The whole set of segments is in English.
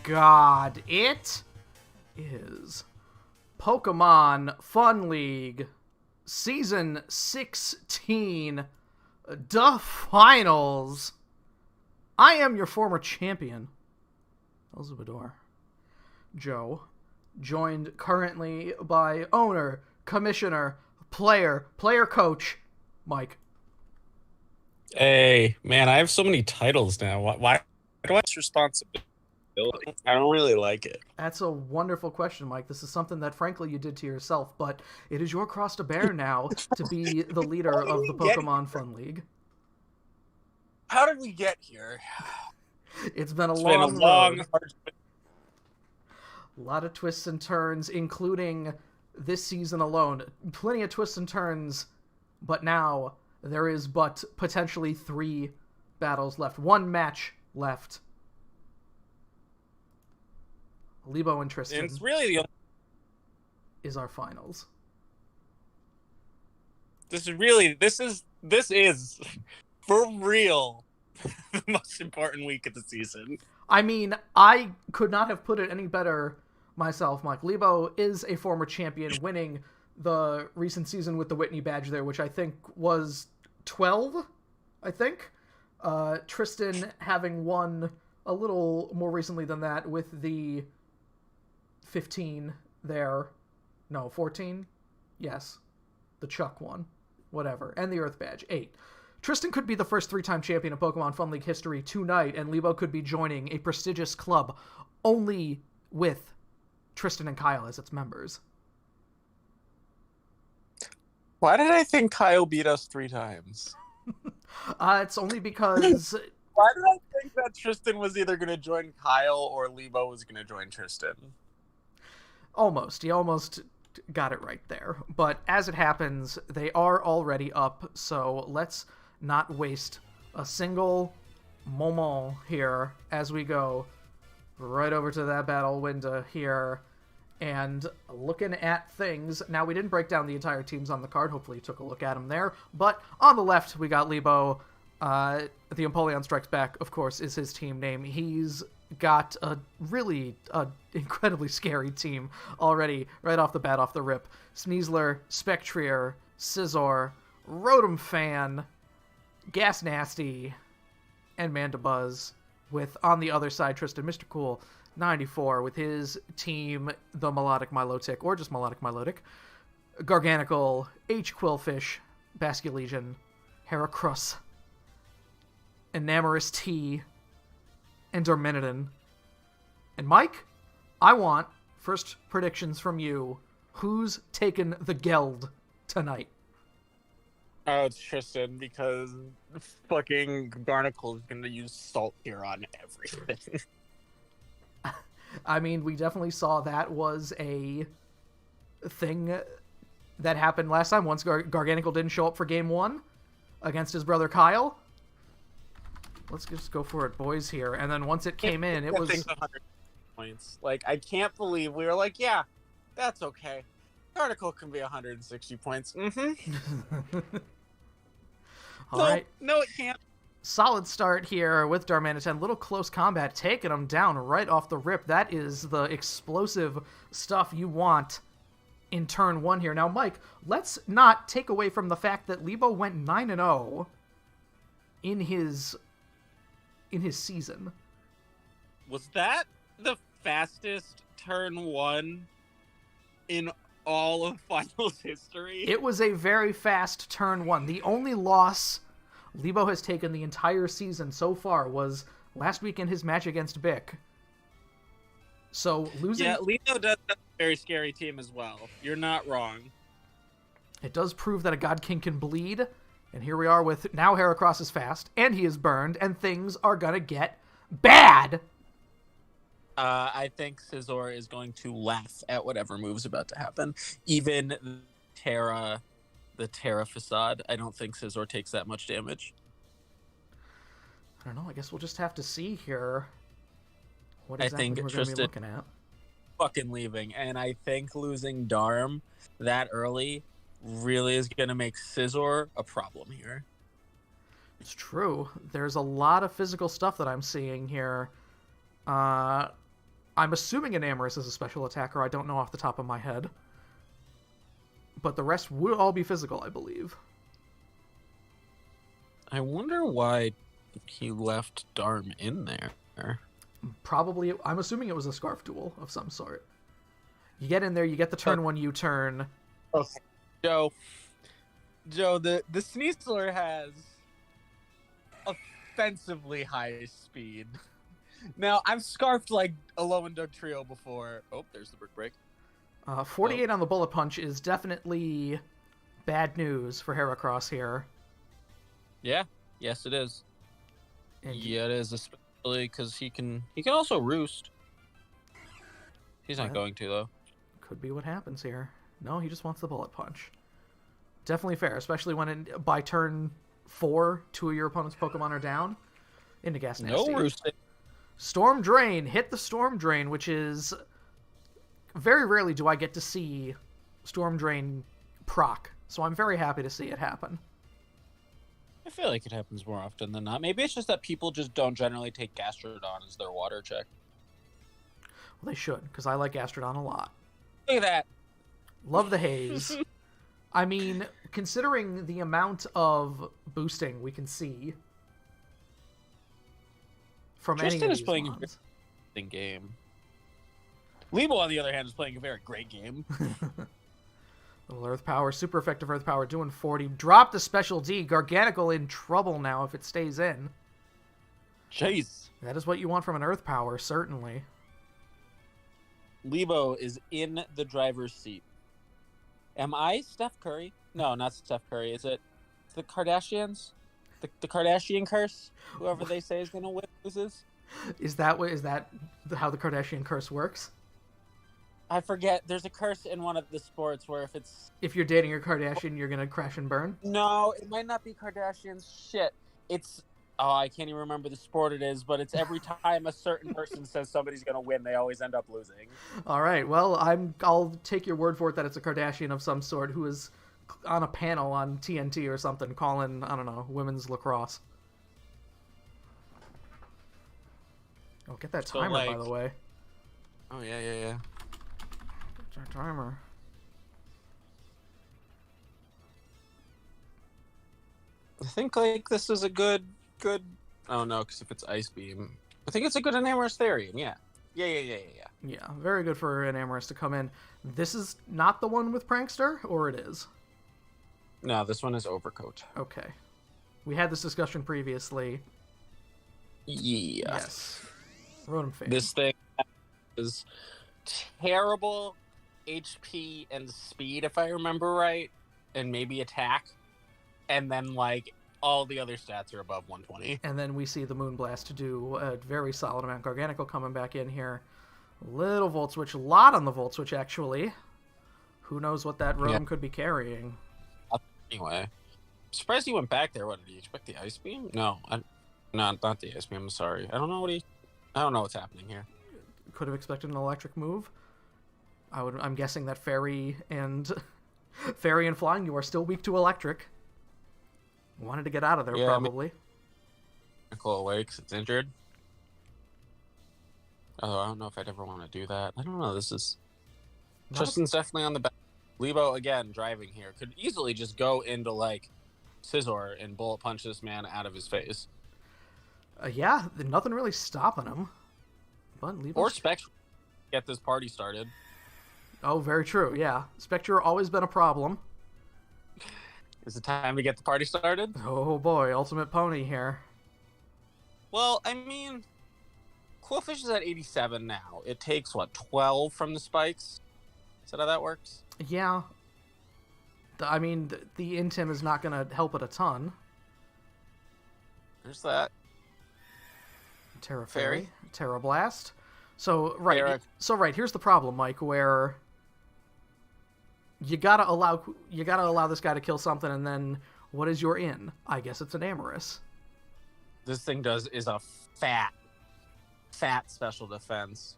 God, it is Pokemon Fun League Season 16, the finals. I am your former champion, Elzabador Joe, joined currently by owner, commissioner, player coach, Mike. Hey, man, I have so many titles now. Why do I have this responsibility? I don't really like it. That's a wonderful question, Mike. This is something that, frankly, you did to yourself, but it is your cross to bear now to be the leader How did of we the get Pokemon here? Fun League. How did we get here? It's been a It's been a long long, road. hard. A lot of twists and turns, including this season alone. Plenty of twists and turns, but now there is but potentially 3 battles left. 1 match left. Lebo and Tristan And it's really the only. is our finals. This is for real the most important week of the season. I mean, I could not have put it any better myself, Mike. Lebo is a former champion, winning the recent season with the Whitney badge there, which I think was 12, I think. Tristan having won a little more recently than that with the 15 there. No, 14? Yes. The Chuck one. Whatever. And the Earth badge. 8. Tristan could be the first 3-time champion of Pokemon Fun League history tonight, and Lebo could be joining a prestigious club only with Tristan and Kyle as its members. Why did I think Kyle beat us 3 times? It's only because... Why did I think that Tristan was either going to join Kyle or Lebo was going to join Tristan? Almost. He almost got it right there. But as it happens, they are already up, so let's not waste a single moment here as we go right over to that battle window here and looking at things. Now, we didn't break down the entire teams on the card. Hopefully you took a look at them there. But on the left, we got Lebo. The Empoleon Strikes Back, of course, is his team name. He's got a really incredibly scary team already, right off the bat, off the rip. Sneasler, Spectrier, Scizor, Rotom Fan, Gas Nasty, and Mandibuzz, with, on the other side, Tristan, Mr. Cool, 94, with his team, the Melodic Milotic, or just Melodic Milotic, Garganical, H. Quillfish, Basculegion, Heracross, Enamorous T, and Dorminidon. And Mike, I want first predictions from you. Who's taking the Geld tonight? Oh, it's Tristan, because fucking Garnicle is going to use Salt here on everything. I mean, we definitely saw that was a thing that happened last time. Once Garganicle didn't show up for Game 1 against his brother Kyle. Let's just go for it, boys, here. And then once it came in, it was... 100 points. Like, I can't believe we were like, yeah, that's okay. Garnicle can be 160 points. Mm-hmm. All right. No, it can't. Solid start here with Darmanitan. Little close combat, taking him down right off the rip. That is the explosive stuff you want in turn 1 here. Now, Mike, let's not take away from the fact that Lebo went 9-0 in his season. Was that the fastest turn 1 in all of finals history? It was a very fast turn 1. The only loss Lebo has taken the entire season so far was last week in his match against Bick. So losing... Yeah, Lebo does have a very scary team as well. You're not wrong. It does prove that a God King can bleed. And here we are with now Heracross is fast, and he is burned, and things are gonna get bad. I think Scizor is going to laugh at whatever move's about to happen. Even the Terra facade, I don't think Scizor takes that much damage. I don't know. I guess we'll just have to see here what I exactly think we're going to be Tristan looking at. fucking leaving, and I think losing Darm that early really is going to make Scizor a problem here. It's true. There's a lot of physical stuff that I'm seeing here. I'm assuming an Amorous is a special attacker. I don't know off the top of my head. But the rest would all be physical, I believe. I wonder why he left Darm in there. Probably, I'm assuming it was a Scarf Duel of some sort. You get in there, you get the turn 1 U-turn. Okay. Joe, the Sneasler has offensively high speed. Now, I've scarfed like a low and Doug Trio before. Oh, there's the brick break. 48 on the Bullet Punch is definitely bad news for Heracross here. Yeah, yes it is. Indeed. Yeah, it is, especially because he can also roost. He's not going to, though. Could be what happens here. No, he just wants the Bullet Punch. Definitely fair, especially when by turn 4, 2 of your opponent's Pokemon are down. Into Gas Nasty. No roosting. Storm Drain. Hit the Storm Drain, which is... Very rarely do I get to see Storm Drain proc, so I'm very happy to see it happen. I feel like it happens more often than not. Maybe it's just that people just don't generally take Gastrodon as their water check. Well, they should, because I like Gastrodon a lot. Look at that. Love the haze. I mean, considering the amount of boosting we can see from Tristan any of is these playing mons. a very interesting game. Lebo, on the other hand, is playing a very great game. Little Earth Power, super effective Earth Power, doing 40. Drop the Special D. Garganical in trouble now if it stays in. Jeez. That is what you want from an Earth Power, certainly. Lebo is in the driver's seat. Am I Steph Curry? No, not Steph Curry. Is it the Kardashians? The Kardashian curse? Whoever they say is going to win loses? Is that how the Kardashian curse works? I forget. There's a curse in one of the sports where if you're dating a Kardashian, you're gonna crash and burn. No, it might not be Kardashians. Shit, I can't even remember the sport it is, but it's every time a certain person says somebody's gonna win, they always end up losing. All right, well, I'll take your word for it that it's a Kardashian of some sort who is on a panel on TNT or something calling, I don't know, women's lacrosse. Oh, get that timer, by the way. Oh yeah. Our timer. I think this is a good. Oh no, because if it's Ice Beam, I think it's a good Enamorous Therian. Yeah. Yeah, very good for an Amorous to come in. This is not the one with Prankster, or it is? No, this one is Overcoat. Okay, we had this discussion previously. Yeah. Yes. Rotom Phase. This thing is terrible HP and speed, if I remember right, and maybe attack, and then all the other stats are above 120. And then we see the Moonblast do a very solid amount. Garganical coming back in here. Little Volt Switch, a lot on the Volt Switch actually. Who knows what that Rotom could be carrying? Anyway, surprised he went back there. What did he expect? The Ice Beam? No, not the Ice Beam. I'm sorry. I don't know what's happening here. Could have expected an electric move. I'm guessing that Fairy and Flying, you are still weak to electric. Wanted to get out of there, probably. Go away because it's injured. Oh, I don't know if I'd ever want to do that. I don't know. Tristan's definitely on the back. Lebo, again, driving here. Could easily just go into, Scizor and Bullet Punch this man out of his face. Yeah, nothing really stopping him. But or Spectre. Get this party started. Oh, very true, yeah. Spectre always been a problem. Is it time to get the party started? Oh boy, Ultimate Pony here. Well, I mean, Quillfish is at 87 now. It takes, 12 from the spikes? Is that how that works? Yeah. I mean, the Intim is not going to help it a ton. There's that. Terra Fairy. Terra Blast. So, right, here's the problem, Mike, where you gotta allow this guy to kill something, and then what is your in? I guess it's an Amorous. This thing is a fat special defense.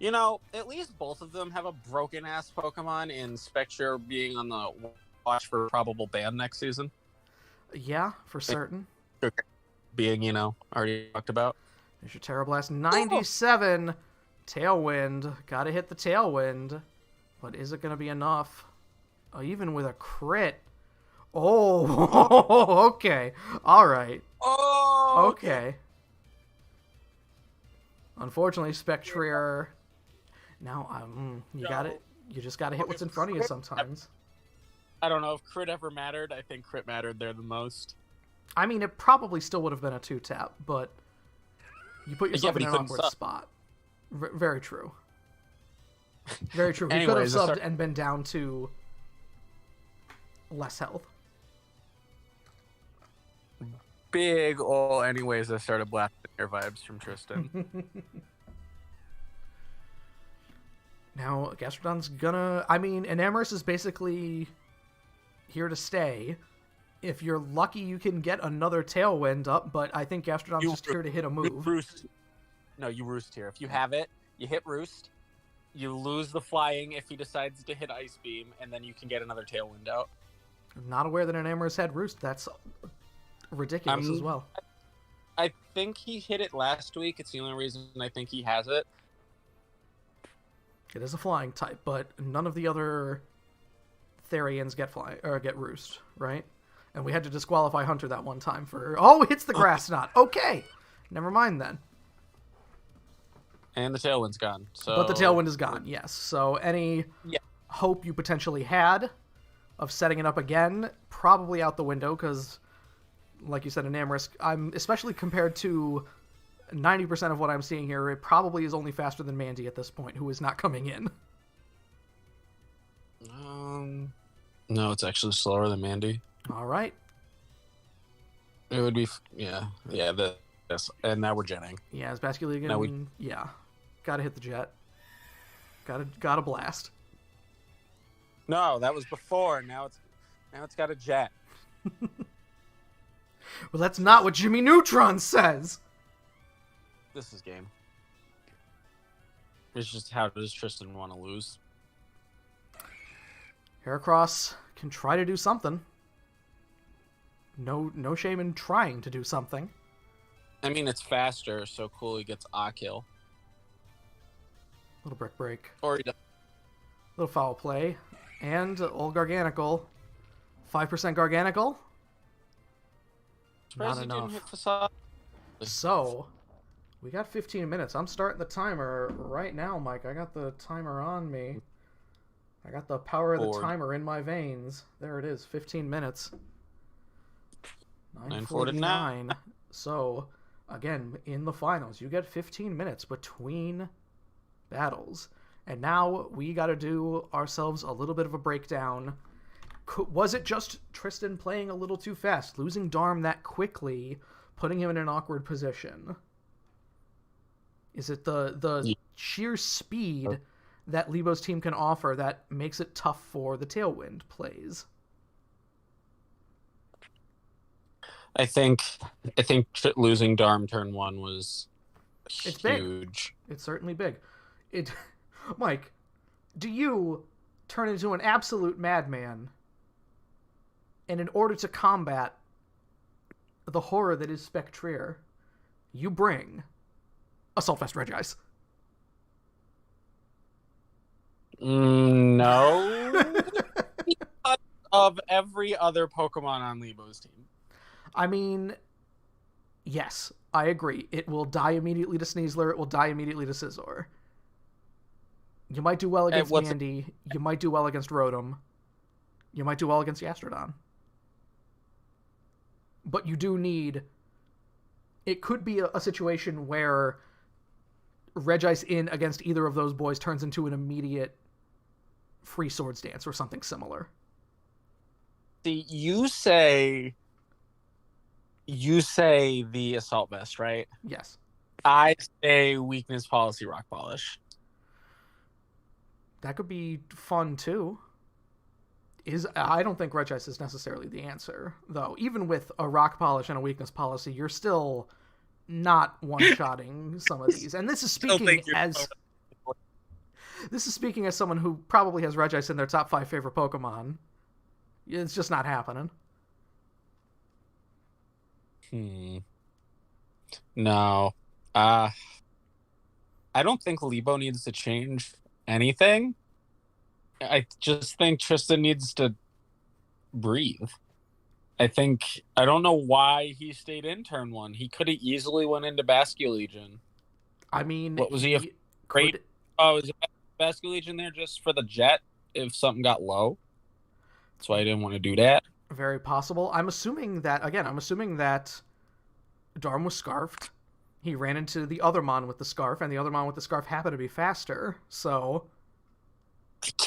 At least both of them have a broken ass Pokemon in Spectre being on the watch for probable ban next season. Yeah, for certain. Being, already talked about. There's your Terra Blast. 97 Tailwind. Gotta hit the tailwind. But is it going to be enough? Even with a crit. Oh, okay. All right. Oh, Okay. Unfortunately, Spectrier. Now, you got it. You just got to hit what's in front of you sometimes. I don't know if crit ever mattered. I think crit mattered there the most. I mean, it probably still would have been a 2-tap, but you put yourself in an awkward spot. Very true. Very true. He could have subbed and been down to less health. Big ol' anyways, I started blasting air vibes from Tristan. Now, Gastrodon's gonna... I mean, Enamorus is basically here to stay. If you're lucky, you can get another Tailwind up, but I think Gastrodon's just here to hit a move. Roost. No, you Roost here. If you have it, you hit Roost. You lose the flying if he decides to hit Ice Beam, and then you can get another Tailwind out. I'm not aware that Enamorus had Roost. That's ridiculous as well. I think he hit it last week. It's the only reason I think he has it. It is a flying type, but none of the other Therians get Roost, right? And we had to disqualify Hunter that one time for... Oh, hits the Grass Knot. Okay. Never mind then. And the Tailwind's gone. So... But the Tailwind is gone, yes. So any hope you potentially had of setting it up again, probably out the window, because, like you said, Enamorus, especially compared to 90% of what I'm seeing here, it probably is only faster than Mandy at this point, who is not coming in. No, it's actually slower than Mandy. All right. It would be... Yeah, yes. And now we're jetting. Yeah, it's Basculegion. Yeah. Gotta hit the jet. Gotta blast. No, that was before. Now it's got a jet. Well, that's not what Jimmy Neutron says. This is game. It's just how does Tristan want to lose? Heracross can try to do something. No shame in trying to do something. I mean, it's faster, so cool he gets a kill. Little brick break. Or he does. Little foul play. And old Garganical. 5% Garganical. Not enough. So, we got 15 minutes. I'm starting the timer right now, Mike. I got the timer on me. I got the power of the timer in my veins. There it is, 15 minutes. 9:49. So, again, in the finals, you get 15 minutes between battles. And now we got to do ourselves a little bit of a breakdown. Was it just Tristan playing a little too fast, losing Darm that quickly, putting him in an awkward position? Is it the sheer speed that Lebo's team can offer that makes it tough for the Tailwind plays? I think losing Darm turn 1 was It's huge. Big. It's certainly big. Mike, do you turn into an absolute madman, and in order to combat the horror that is Spectrier, you bring Assault Vest Regice? No. Of every other Pokemon on Lebo's team. I mean, yes, I agree. It will die immediately to Sneasler. It will die immediately to Scizor. You might do well against Mandy. You might do well against Rotom. You might do well against Gastrodon. But you do need... It could be a situation where Regice in against either of those boys turns into an immediate free Swords Dance or something similar. See, you say the Assault Vest, right? Yes. I say Weakness Policy Rock Polish. That could be fun, too. I don't think Regice is necessarily the answer, though. Even with a Rock Polish and a Weakness Policy, you're still not one-shotting some of these. And this is speaking as someone who probably has Regice in their top 5 favorite Pokemon. It's just not happening. No. I don't think Lebo needs to change anything. I just think Tristan needs to breathe. I don't know why he stayed in turn one. He could have easily went into Basque Legion. I mean, What was he he afraid? could. Oh, is Basque Legion there just for the jet if something got low? That's why I didn't want to do that. Very possible. I'm assuming that again. I'm assuming that Darm was scarfed. He ran into the other Mon with the scarf, and the other Mon with the scarf happened to be faster. So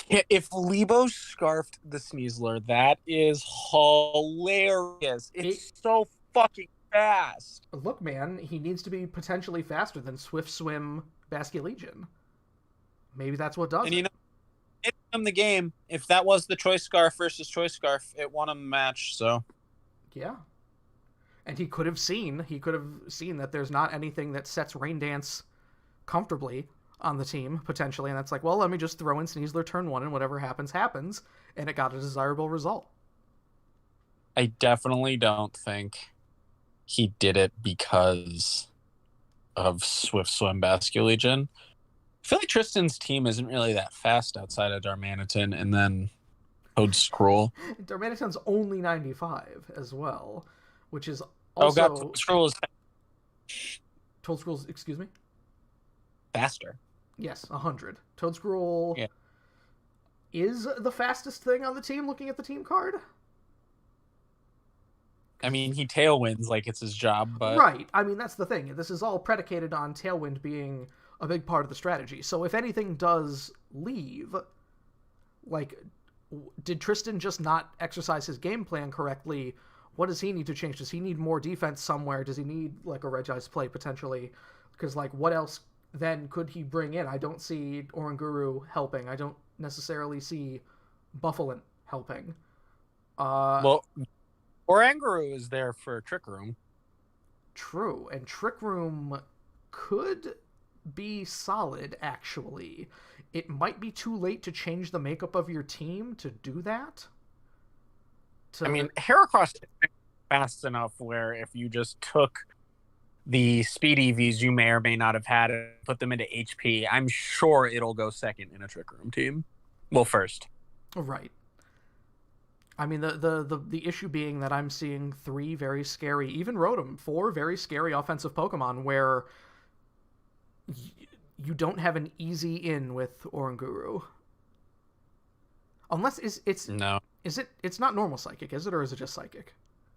If Lebo scarfed the Sneasler, that is hilarious. It's so fucking fast. Look, man, he needs to be potentially faster than Swift Swim Basque Legion. Maybe that's what does and it. You know, it won the game. If that was the choice scarf versus choice scarf, it won a match. So yeah, and he could have seen that there's not anything that sets Rain Dance comfortably on the team potentially, and that's like, well, let me just throw in Sneasler turn one, and whatever happens happens, and it got a desirable result. I definitely don't think he did it because of Swift Swim Basque Legion. I feel like Tristan's team isn't really that fast outside of Darmanitan and then Toad Scroll. Darmanitan's only 95 as well, which is Oh god, also Toad Scroll is Toad Scroll's, excuse me? faster. Yes, 100. Toad Scroll Yeah. is the fastest thing on the team looking at the team card. I mean, he tailwinds like it's his job, but Right. I mean, that's the thing. This is all predicated on Tailwind being a big part of the strategy. So if anything does leave, like, did Tristan just not exercise his game plan correctly? What does he need to change? Does he need more defense somewhere? Does he need, like, a Regice play, potentially? Because, like, what else then could he bring in? I don't see Oranguru helping. I don't necessarily see Buffalint helping. well, Oranguru is there for Trick Room. True, and Trick Room could be solid, actually. It might be too late to change the makeup of your team to do that. I mean, Heracross is fast enough where if you just took the speed EVs you may or may not have had and put them into HP, I'm sure it'll go second in a Trick Room team. Well, first. Right. I mean, the issue being that I'm seeing 3 very scary, even Rotom, 4 very scary offensive Pokemon where you don't have an easy in with Oranguru. Unless it's No. It's not normal Psychic, is it, or is it just Psychic?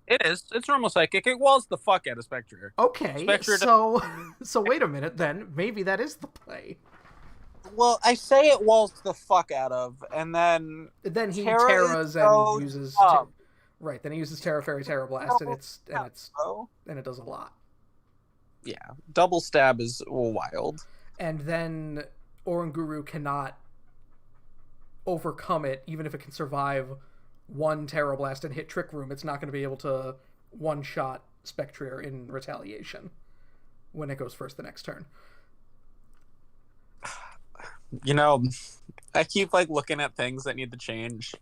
It is. It's normal Psychic. It walls the fuck out of Spectre. Okay, Spectre so wait a minute then. Maybe that is the play. Well, I say it walls the fuck out of, and then He Terra Terras and uses right. Then he uses Terra Fairy Terra Blast, and it does a lot. Yeah, double stab is wild. And then Oranguru cannot overcome it, even if it can survive one Terra Blast and hit Trick Room. It's not going to be able to one-shot Spectrier in retaliation when it goes first the next turn. You know, I keep like looking at things that need to change.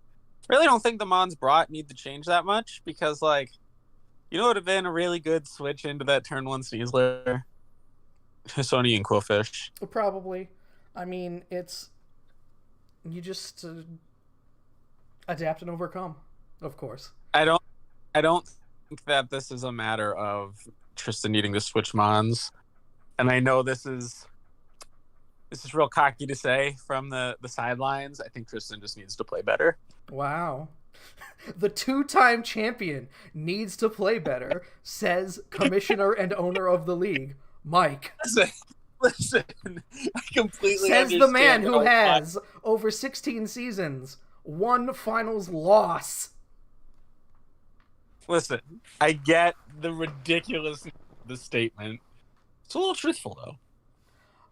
Really don't think the Mons brought need to change that much because, like, you know, it would have been a really good switch into that turn 1 Sneasler. Sony and Quillfish. Probably. I mean, you just adapt and overcome, of course. I don't think that this is a matter of Tristan needing to switch Mons. And I know this is real cocky to say from the sidelines. I think Tristan just needs to play better. Wow. The 2-time champion needs to play better, says commissioner and owner of the league, Mike. Listen, I completely says the man who has, over 16 seasons, 1 finals loss. Listen, I get the ridiculousness of the statement. It's a little truthful, though.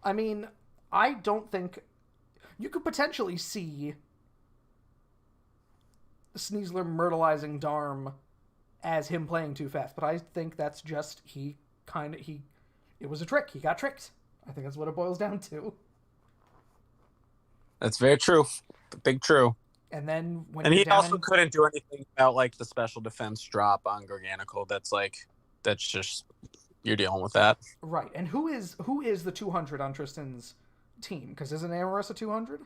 I mean, I don't think... You could potentially see Sneasler myrtleizing Darm as him playing too fast, but I think that's just it was a trick. He got tricked. I think that's what it boils down to. That's very true. Big true. And then he also couldn't do anything about like the special defense drop on Gorganical. That's just you're dealing with that. Right. And who is the 200 on Tristan's team? Because isn't Amorous a 200?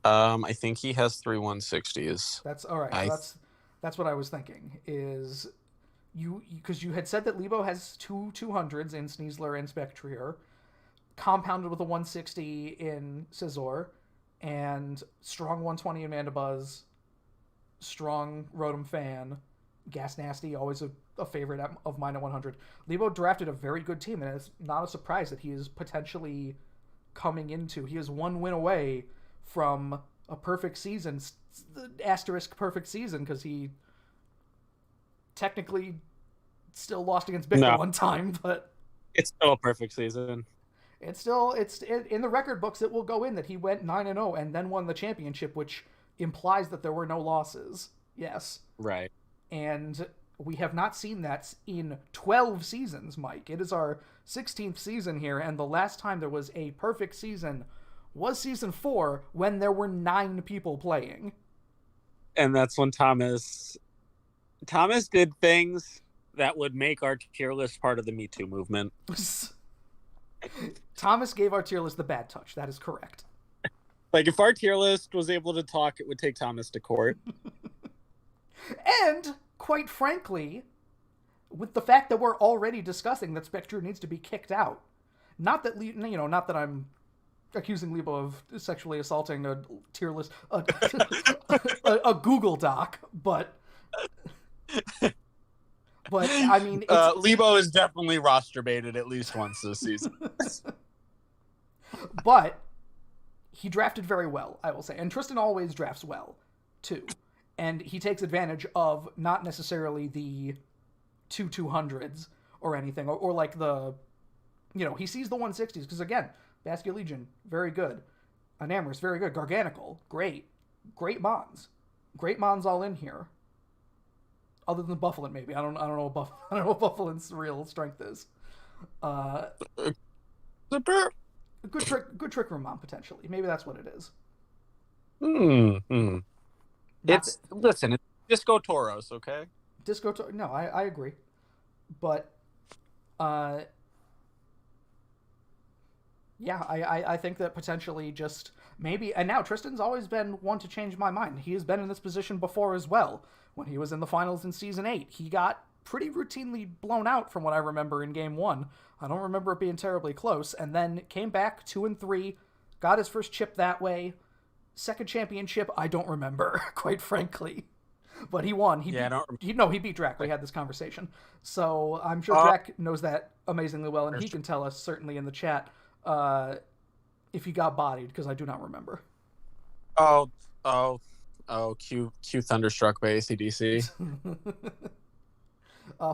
I think he has 3 160s. That's all right. I That's what I was thinking. Is you because you had said that Lebo has two 200s in Sneasler and Spectrier, compounded with a 160 in Scizor, and strong 120 in Mandibuzz, strong Rotom Fan, Gas Nasty, always a favorite of mine at 100. Lebo drafted a very good team, and it's not a surprise that he is potentially coming into. He is one win away from a perfect season, asterisk perfect season, because he technically still lost against Bickle one time, but it's still a perfect season. It's in the record books. It will go in that he went 9-0 and then won the championship, which implies that there were no losses. Yes, right. And we have not seen that in 12 seasons, Mike. It is our 16th season here, and the last time there was a perfect season was season 4 when there were 9 people playing. And that's when Thomas did things that would make our tier list part of the Me Too movement. Thomas gave our tier list the bad touch. That is correct. Like, if our tier list was able to talk, it would take Thomas to court. And, quite frankly, with the fact that we're already discussing that Spectre needs to be kicked out, not that I'm accusing Lebo of sexually assaulting a tier list, a Google Doc, but I mean, Lebo is definitely roster baited at least once this season. But he drafted very well, I will say, and Tristan always drafts well too, and he takes advantage of not necessarily the 200s or anything, or like the, he sees the 160s, because again, Basket Legion, very good. Enamorous, very good. Garganical, great. Great Mons. Great Mons all in here. Other than Buffalin, maybe. I don't know what Buffalin's real strength is. Good trick room Mon, potentially. Maybe that's what it is. Listen, it's Disco Tauros, okay? Disco Tauros. No, I agree. But yeah, I think that potentially just maybe, and now Tristan's always been one to change my mind. He has been in this position before as well. When he was in the finals in Season 8, he got pretty routinely blown out from what I remember in Game 1. I don't remember it being terribly close, and then came back 2-3, got his first chip that way. Second championship, I don't remember, quite frankly. But he won. He beat Drac. We had this conversation. So I'm sure Drac knows that amazingly well, and he can tell us, certainly in the chat, if he got bodied, because I do not remember. Q Thunderstruck by AC/DC.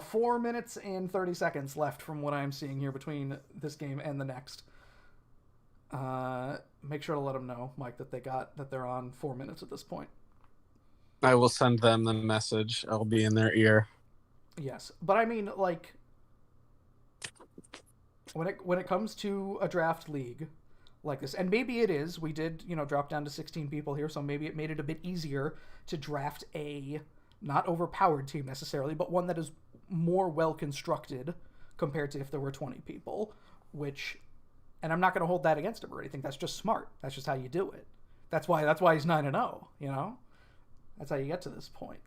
4 minutes and 30 seconds left from what I'm seeing here between this game and the next. Make sure to let them know, Mike, that they're on 4 minutes at this point. I will send them the message. I'll be in their ear. Yes, but I mean, like, when it comes to a draft league like this, and maybe it is, we did, drop down to 16 people here, so maybe it made it a bit easier to draft a not overpowered team necessarily, but one that is more well constructed compared to if there were 20 people, and I'm not going to hold that against him or anything. That's just smart. That's just how you do it. That's why he's 9-0, That's how you get to this point.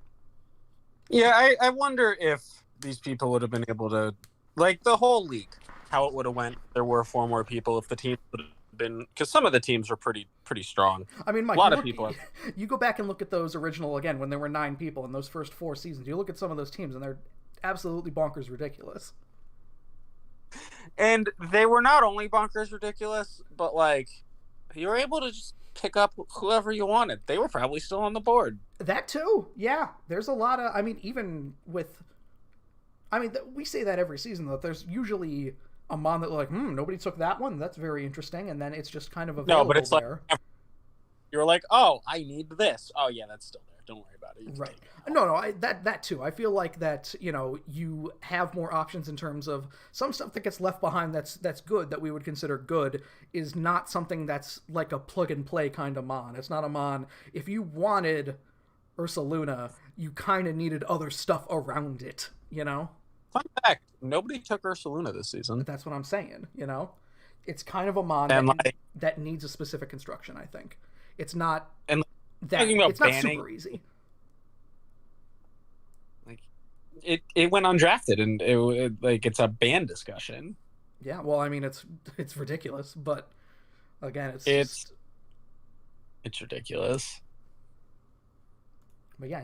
Yeah, I wonder if these people would have been able to, like, the whole league, how it would have went. There were 4 more people if the team would have been, because some of the teams were pretty strong. I mean, Mike, a lot of people. You go back and look at those original, again, when there were 9 people in those first 4 seasons. You look at some of those teams, and they're absolutely bonkers ridiculous. And they were not only bonkers ridiculous, but, like, you were able to just pick up whoever you wanted. They were probably still on the board. That too, yeah. There's a lot of, even with, we say that every season, though. There's usually a Mon that like, nobody took that one. That's very interesting. And then it's just kind of available. No, but it's there. Like, you're like, oh, I need this. Oh, yeah, that's still there. Don't worry about it. Right. No, that too. I feel like that, you have more options in terms of some stuff that gets left behind that's good, that we would consider good, is not something that's like a plug and play kind of Mon. It's not a Mon. If you wanted Ursaluna, you kind of needed other stuff around it, you know? Fun fact: nobody took Ursaluna this season, That's what I'm saying, you know? It's kind of a mon and like, that needs a specific construction, I think. It's not and that talking about it's not banning, super easy. like it went undrafted, and it like it's a ban discussion. Yeah, well, I mean, it's ridiculous, but again, It's ridiculous. But yeah,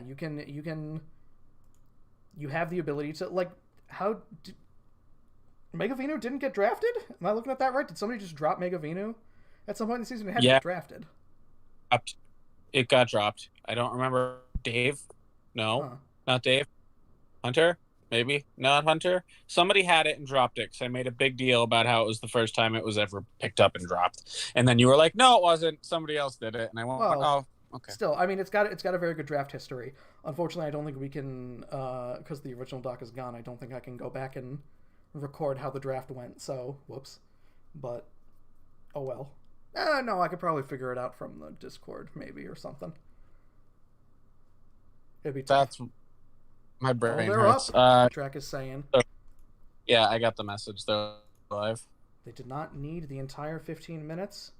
you have the ability to like how Megavinu didn't get drafted? Am I looking at that right? Did somebody just drop Megavinu at some point in the season? It had to get drafted. It got dropped. I don't remember. Dave? No, not Dave. Hunter? Maybe not Hunter. Somebody had it and dropped it because I made a big deal about how it was the first time it was ever picked up and dropped. And then you were like, "No, it wasn't. Somebody else did it." And I went, "Oh, okay." Still, I mean, it's got a very good draft history. Unfortunately, I don't think we can because the original doc is gone. I don't think I can go back and record how the draft went. So, whoops. But oh well. No, I could probably figure it out from the Discord, maybe, or something. It'd be tough. That's my brain they're hurts. Up. The track is saying. Yeah, I got the message. They're live. They did not need the entire 15 minutes.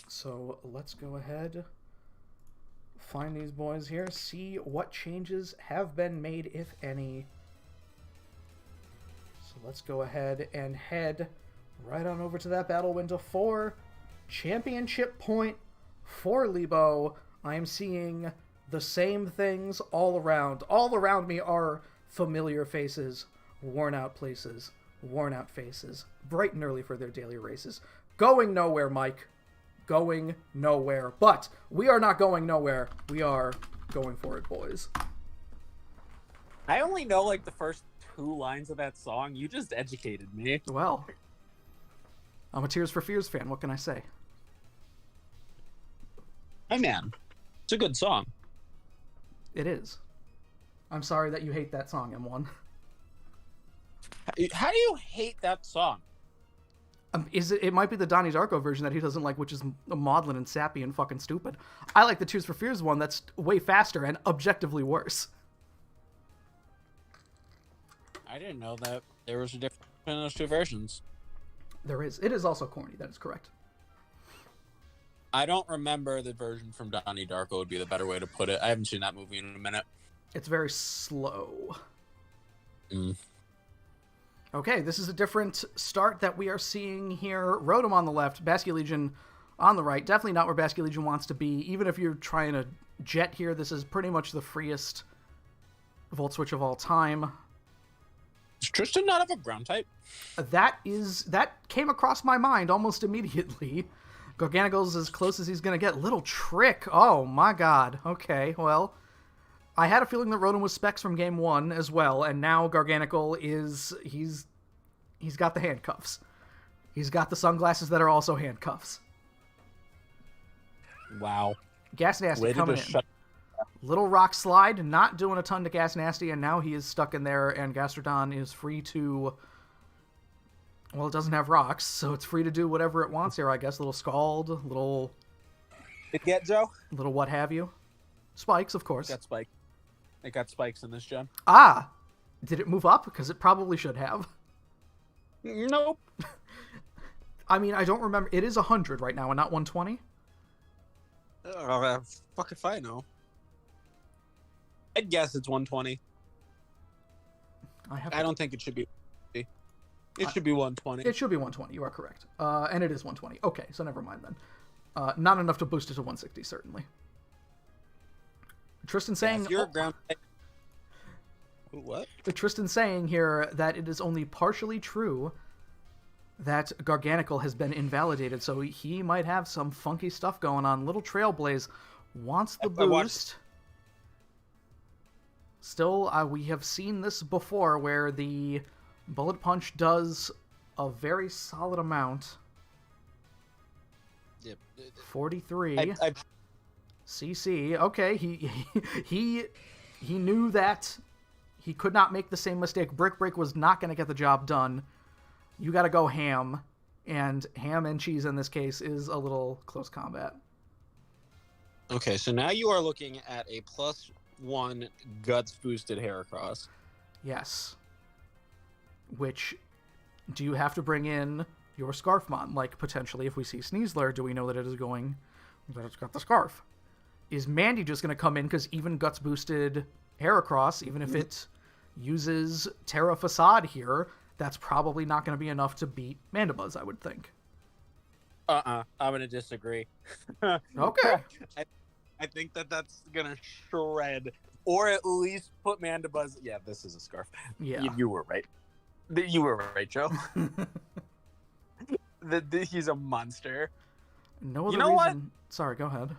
So let's go ahead, find these boys here, see what changes have been made, if any. So let's go ahead and head right on over to that battle window for championship point for Lebo. I am seeing the same things all around. All around me are familiar faces, worn out places, worn out faces, bright and early for their daily races. Going nowhere, Mike. Going nowhere. But we are not going nowhere. We are going for it, boys. I only know like the first 2 lines of that song. You just educated me. Well, I'm a Tears for Fears fan. What can I say? Hey, man. It's a good song. It is. I'm sorry that you hate that song, M1. How do you hate that song? It might be the Donnie Darko version that he doesn't like, which is maudlin and sappy and fucking stupid. I like the Tears for Fears one that's way faster and objectively worse. I didn't know that there was a difference in those 2 versions. There is. It is also corny. That is correct. I don't remember the version from Donnie Darko would be the better way to put it. I haven't seen that movie in a minute. It's very slow. Okay, this is a different start that we are seeing here. Rotom on the left, Bascullegion Legion on the right. Definitely not where Bascullegion Legion wants to be. Even if you're trying to jet here, this is pretty much the freest Volt Switch of all time. Does Tristan not have a ground type? That came across my mind almost immediately. Garganacle's as close as he's going to get. Little Trick. Oh, my God. Okay, well, I had a feeling that Rotom was Specs from game 1 as well, and now Garganicle is... He's got the handcuffs. He's got the sunglasses that are also handcuffs. Wow. Gas Nasty coming in. Little Rock Slide, not doing a ton to Gas Nasty, and now he is stuck in there, and Gastrodon is free to... Well, it doesn't have rocks, so it's free to do whatever it wants here, I guess. Little Scald, little... It get Joe? Little what have you. Spikes, of course. It got spikes in this gen. Ah! Did it move up? Because it probably should have. Nope. I mean, I don't remember. It is 100 right now and not 120? Fuck if I know. I'd guess it's 120. I don't think it should be. It should be 120. It should be 120. You are correct. And it is 120. Okay, so never mind then. Not enough to boost it to 160, certainly. Tristan saying... Yeah, ground... What? Tristan saying here that it is only partially true that Garganicle has been invalidated, so he might have some funky stuff going on. Little Trailblaze wants the boost. Still, we have seen this before where the Bullet Punch does a very solid amount. Yep. 43. CC. Okay, he knew that he could not make the same mistake. Brick Break was not going to get the job done. You got to go ham, and ham and cheese in this case is a little close combat. Okay, so now you are looking at a +1 guts boosted Heracross. Yes. Which, do you have to bring in your Scarfmon? Like, potentially, if we see Sneasler, do we know that it is going... that it's got the Scarf? Is Mandy just going to come in because even guts boosted Heracross, even if it uses Terra Facade here, that's probably not going to be enough to beat Mandibuzz, I would think. I'm going to disagree. Okay. I think that's going to shred, or at least put Mandibuzz... Yeah, this is a Scarf. Yeah. You were right. You were right, Joe. He's a monster. No other reason... What? Sorry, go ahead.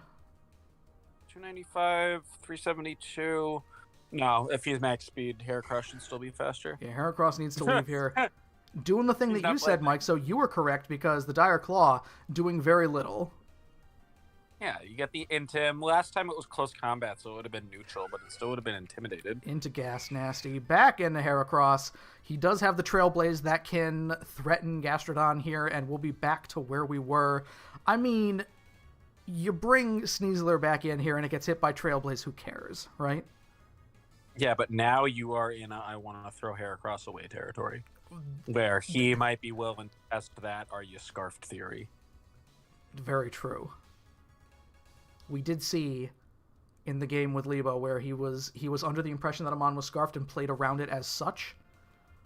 295, 372... No, if he's max speed, Heracross should still be faster. Yeah, Heracross needs to leave here. Doing the thing that you said, Mike, so you were correct because the Dire Claw doing very little. Yeah, you get the Intim. Last time it was close combat, so it would have been neutral, but it still would have been intimidated. Into Gas Nasty. Back into Heracross. He does have the Trailblaze that can threaten Gastrodon here, and we'll be back to where we were. I mean, you bring Sneasler back in here and it gets hit by Trailblaze, who cares, right? Yeah, but now you are in a I want to throw Heracross away territory, where he might be willing to test that are you scarfed theory. Very true. We did see in the game with Lebo where he was under the impression that Amon was scarfed and played around it as such.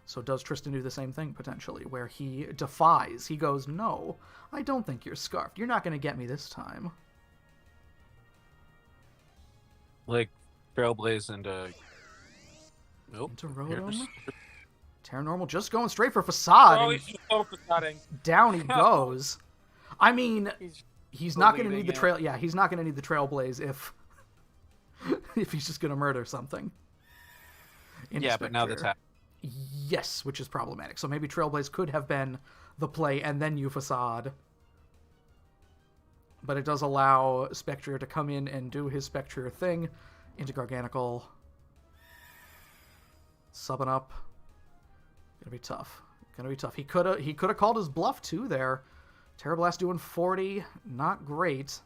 So does Tristan do the same thing, potentially, where he defies. He goes, no, I don't think you're scarfed. You're not going to get me this time. Like, Trailblaze into... Nope. Into Rotom. Terra Normal just going straight for Facade. Oh, he's just so facading. Down he goes. I mean, he's not going to need the trail. Yeah, he's not going to need the Trailblaze if he's just going to murder something. Yeah, but now that's happening. Yes, which is problematic. So maybe Trailblaze could have been the play and then you Facade. But it does allow Spectrier to come in and do his Spectrier thing into Garganical. Subbing up. Gonna be tough. Gonna be tough. He could have called his bluff too there. Terrablast doing 40. Not great.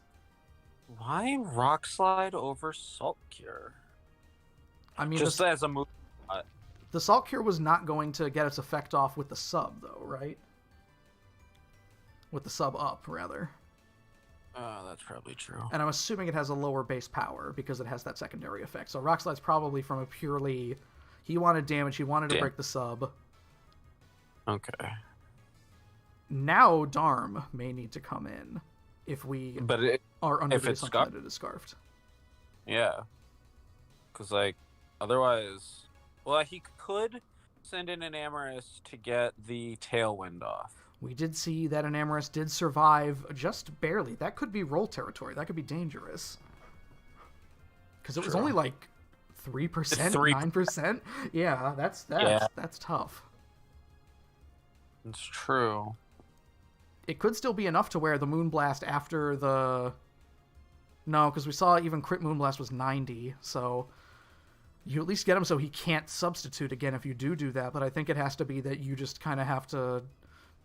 Why Rock Slide over Salt Cure? I mean, just as a move. The Salt Cure was not going to get its effect off with the sub, though, right? With the sub up, rather. That's probably true. And I'm assuming it has a lower base power because it has that secondary effect. So Rock Slide's probably from a purely... He wanted damage. He wanted to break the sub. Okay. Now Darm may need to come in if we are under the assumption that it is scarfed. Yeah. Because, like, otherwise... Well, he could send in an Amorous to get the Tailwind off. We did see that an Amorous did survive just barely. That could be roll territory. That could be dangerous. Because it was only like 3%, 9%. Yeah, that's tough. It's true. It could still be enough to where the Moonblast after the... No, because we saw even Crit Moonblast was 90, so... You at least get him so he can't substitute again if you do that, but I think it has to be that you just kind of have to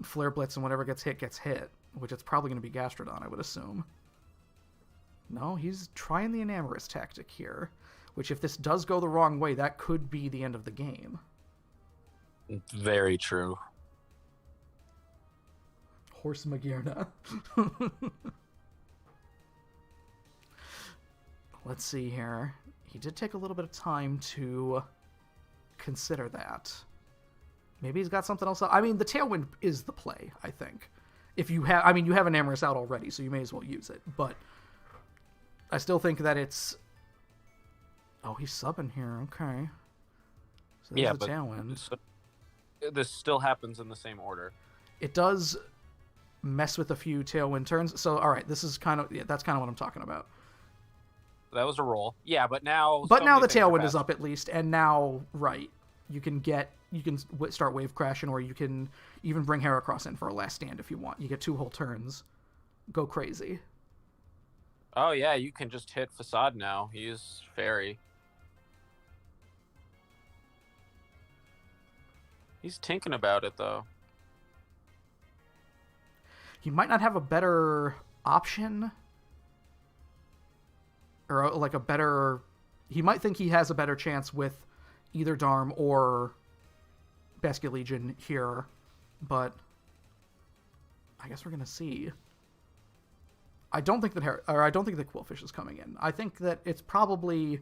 Flare Blitz and whatever gets hit, which it's probably going to be Gastrodon, I would assume. No, he's trying the Enamorous tactic here, which if this does go the wrong way, that could be the end of the game. Very true. Horse Magearna. Let's see here. He did take a little bit of time to consider that. Maybe he's got something else. I mean, the Tailwind is the play, I think. If you have, I mean, you have an Amorous out already, so you may as well use it. But I still think that it's... Oh, he's subbing here. Okay. So there's the Tailwind. This still happens in the same order. It does mess with a few Tailwind turns. So, all right, this is kind of... Yeah, that's kind of what I'm talking about. That was a roll. Yeah, but now... But now the Tailwind is up at least, and now, right, you can start Wave Crashing, or you can even bring Heracross in for a last stand if you want. You get 2 whole turns. Go crazy. Oh, yeah, you can just hit Facade now. He's Fairy. He's thinking about it, though. He might not have a better option... or like a better. He might think he has a better chance with either Darm or Basculegion here, but I guess we're gonna see. I don't think that Quillfish is coming in. I think that it's probably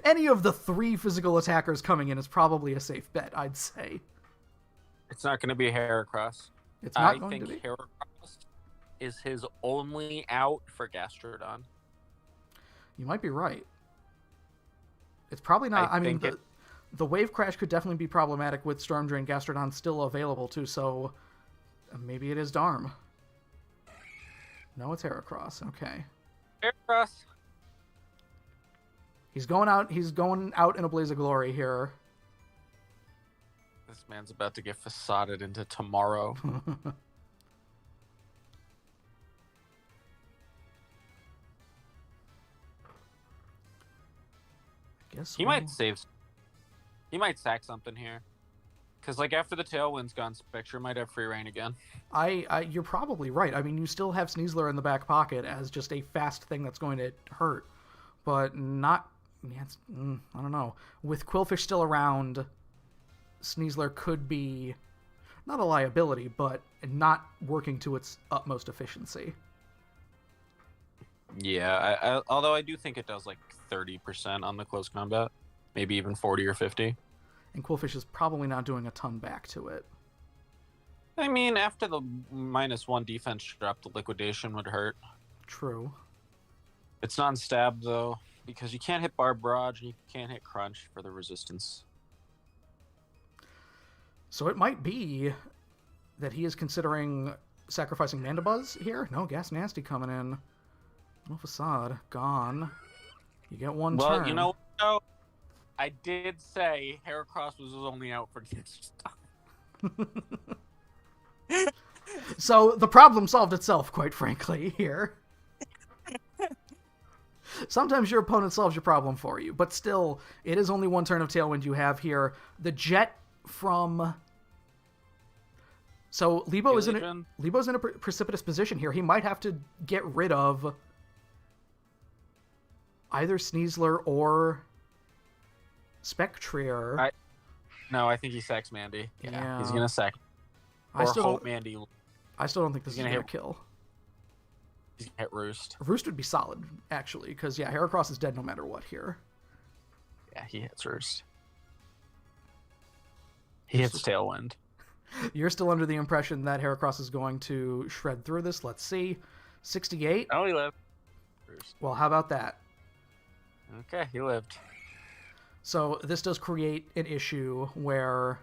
any of the 3 physical attackers coming in is probably a safe bet, I'd say. It's not going to be a Heracross. It's not going to be. I think Heracross is his only out for Gastrodon. You might be right. It's probably not. I mean, the Wave Crash could definitely be problematic with Storm Drain. Gastrodon still available too, so maybe it is Darm. No, it's Heracross. Okay. Heracross. He's going out in a blaze of glory here. This man's about to get facaded into tomorrow. He might sack something here. Because, like, after the Tailwind's gone, Spectre might have free reign again. You're probably right. I mean, you still have Sneasler in the back pocket as just a fast thing that's going to hurt. But not... Yeah, I don't know. With Quillfish still around, Sneasler could be not a liability, but not working to its utmost efficiency. Yeah, although I do think it does like 30% on the close combat. Maybe even 40 or 50. And Quillfish is probably not doing a ton back to it. I mean, after the -1 defense drop, the liquidation would hurt. True. It's non-stab, though, because you can't hit Barb Barrage and you can't hit Crunch for the resistance. So it might be that he is considering sacrificing Mandibuzz here. No, Gas Nasty coming in. No Facade. Gone. You get one turn. Well, you know, I did say Heracross was only out for this stuff. So the problem solved itself, quite frankly, here. Sometimes your opponent solves your problem for you, but still, it is only one turn of Tailwind you have here. The Jet from... So Lebo's in a precipitous position here. He might have to get rid of either Sneasler or Spectrier. No, I think he sacks Mandy. Yeah. He's gonna sack. I still don't think this is gonna kill. He's gonna hit Roost. Roost would be solid, actually, because yeah, Heracross is dead no matter what here. Yeah, he hits Roost. He hits Tailwind. You're still under the impression that Heracross is going to shred through this. Let's see. 68. Oh, he lived. Roost. Well, how about that? Okay, he lived. So this does create an issue where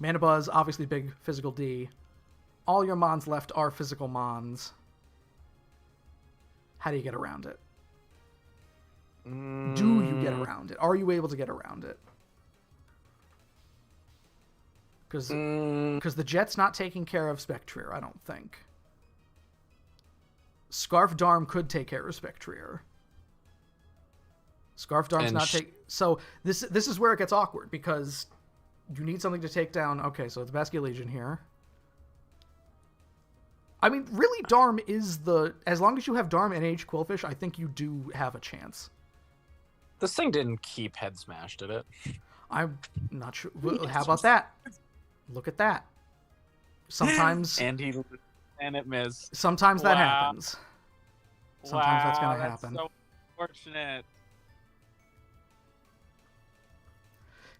Mandibuzz, obviously big physical D. All your Mons left are physical Mons. How do you get around it? Do you get around it? Are you able to get around it? Because the Jet's not taking care of Spectrier, I don't think. Scarf Darm could take care of Spectrier. Scarf Darm's not take. So this is where it gets awkward because you need something to take down. Okay, so it's Basculegion here. I mean, really, Darm is the... As long as you have Darm and Age Quillfish, I think you do have a chance. This thing didn't keep Head Smash, did it? I'm not sure. How about that? Look at that. Sometimes... and it missed. Sometimes that happens. Sometimes that's going to happen. So unfortunate.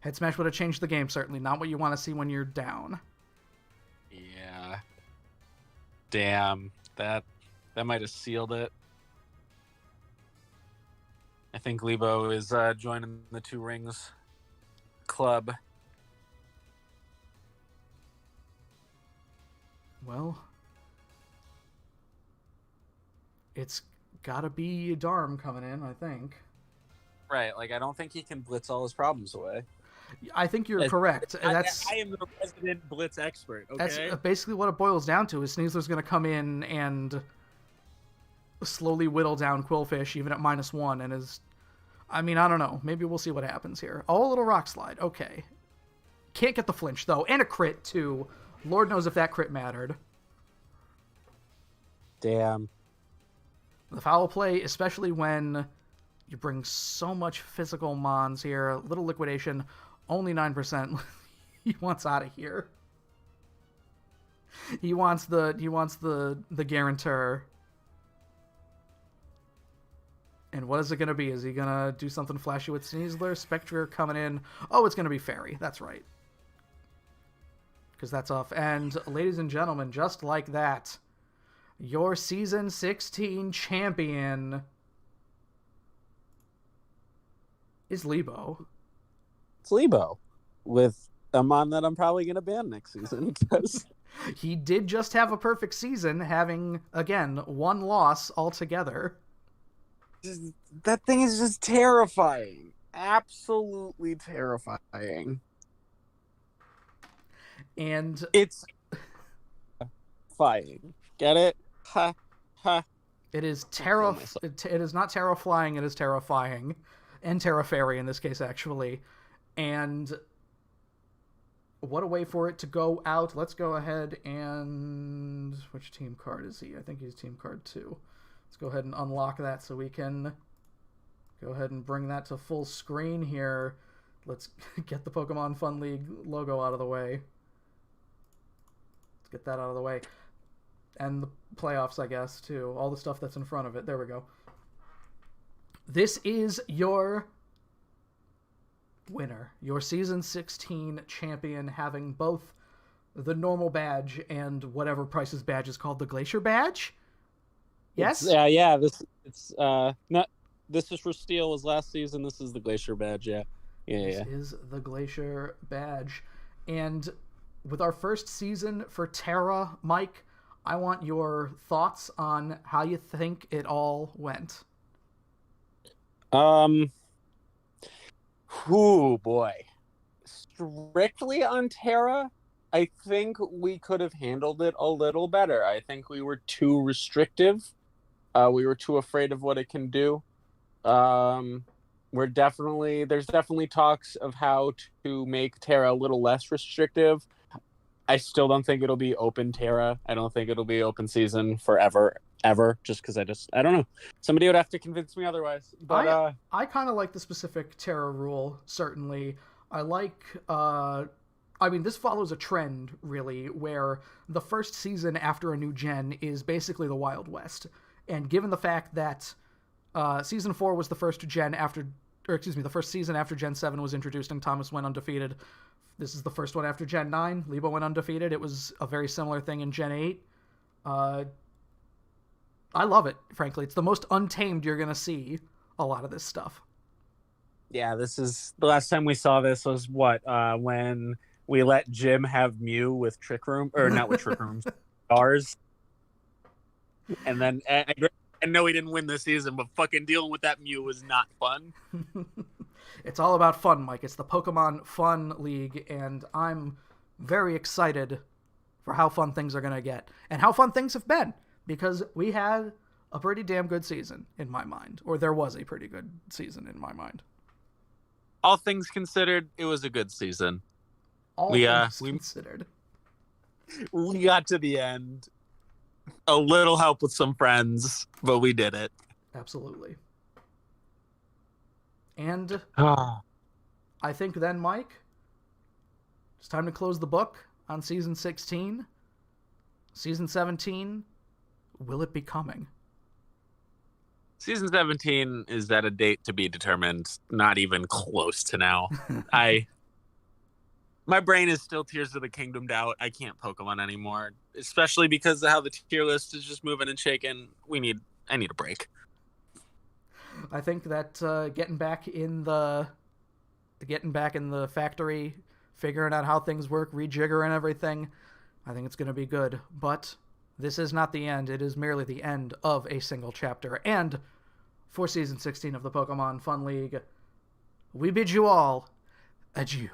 Head Smash would have changed the game, certainly. Not what you want to see when you're down. Yeah. Damn. That might have sealed it. I think Lebo is joining the Two Rings club. Well, it's gotta be Darm coming in, I think. Right, like I don't think he can blitz all his problems away. I think you're correct. I am the resident blitz expert, okay? That's basically what it boils down to, is Sneasler's going to come in and slowly whittle down Quillfish, even at -1, and is... I mean, I don't know. Maybe we'll see what happens here. Oh, a little Rock Slide. Okay. Can't get the flinch, though. And a crit, too. Lord knows if that crit mattered. Damn. The foul play, especially when you bring so much physical mons here. Little liquidation, only 9%. He wants out of here. He wants the guarantor. And what is it going to be? Is he going to do something flashy with Sneasler? Spectre coming in. Oh, it's going to be Fairy. That's right. Because that's off. And ladies and gentlemen, just like that, your Season 16 champion is Lebo. It's Lebo. With a mon that I'm probably going to ban next season. Because he did just have a perfect season, having, again, one loss altogether. That thing is just terrifying. Absolutely terrifying. And it's terrifying. Get it? Ha ha. It is it is not terrifying, it is terrifying. And Terra Fairy in this case, actually. And what a way for it to go out. Let's go ahead and... Which team card is he? I think he's team card 2. Let's go ahead and unlock that so we can go ahead and bring that to full screen here. Let's get the Pokemon Fun League logo out of the way. Let's get that out of the way. And the playoffs, I guess, too. All the stuff that's in front of it. There we go. This is your winner. Your Season 16 champion, having both the normal badge and whatever Price's badge is called, the Glacier badge? Yes? Yeah. This is for Steel was last season. This is the Glacier badge, yeah. This is the Glacier badge. And with our first season for Terra, Mike, I want your thoughts on how you think it all went. Oh boy. Strictly on Terra, I think we could have handled it a little better. I think we were too restrictive. We were too afraid of what it can do. There's definitely talks of how to make Terra a little less restrictive. I still don't think it'll be open Terra. I don't think it'll be open season forever, ever, just because I don't know. Somebody would have to convince me otherwise. But I kind of like the specific Terra rule, certainly. I like... this follows a trend, really, where the first season after a new gen is basically the Wild West. And given the fact that Season 4 was the first season after Gen 7 was introduced and Thomas went undefeated, this is the first one after Gen 9. Lebo went undefeated. It was a very similar thing in Gen 8. I love it, frankly. It's the most untamed you're going to see a lot of this stuff. Yeah, this is... The last time we saw this was when we let Jim have Mew with Trick Room... Or not with Trick Rooms. Stars. And then... I know we didn't win this season, but fucking dealing with that Mew was not fun. It's all about fun, Mike. It's the Pokemon Fun League, and I'm very excited for how fun things are going to get. And how fun things have been, because we had a pretty damn good season, in my mind. Or there was a pretty good season, in my mind. All things considered, it was a good season. All things considered. We got to the end. A little help with some friends, but we did it. Absolutely. And I think then, Mike, it's time to close the book on Season 16. Season 17, will it be coming? Season 17 is at a date to be determined, not even close to now. My brain is still Tears of the Kingdomed out. I can't Pokemon anymore, especially because of how the tier list is just moving and shaking. I need a break. I think that getting back in the factory, figuring out how things work, rejiggering everything, I think it's going to be good. But this is not the end. It is merely the end of a single chapter. And for Season 16 of the Pokemon Fun League, we bid you all adieu.